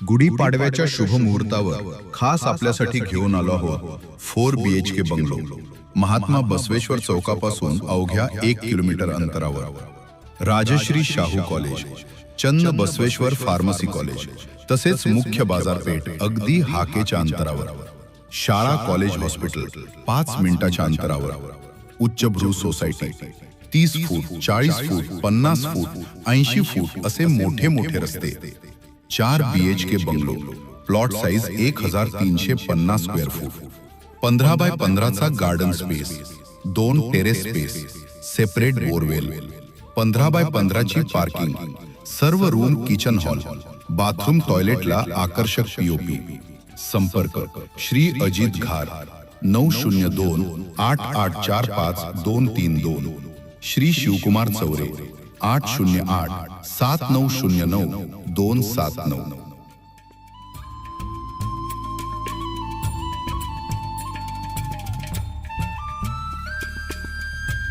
गुढीपाडव्याच्या शुभ मुहूर्तावर खास आपल्यासाठी घेऊन आलो आहोत 4 BHK बंगलो महात्मा बसवेश्वर चौकापासून अवघ्या 1 किलोमीटर अंतरावर। राजश्री शाहू कॉलेज, चन्न बसवेश्वर फार्मसी कॉलेज तसेच मुख्य बाजारपेठ अगदी हाकेच्या अंतरावर। शाळा कॉलेज हॉस्पिटल 5 मिनिटाच्या अंतरावर। उच्चभ्रू सोसायटी 30 फूट 40 फूट 50 फूट 80 फूट असे मोठे मोठे रस्ते। 4 BHK bungalow, plot size 1350 square foot, 15 by 15 चा garden space, 2 terrace space, separate borewell, 15 by 15 ची पार्किंग, सर्व रूम किचन हॉल, बाथरूम टॉयलेटला आकर्षक POP। संपर्क श्री अजित घार 902-8845-232, श्री शिवकुमार चौरे 808-7909-279।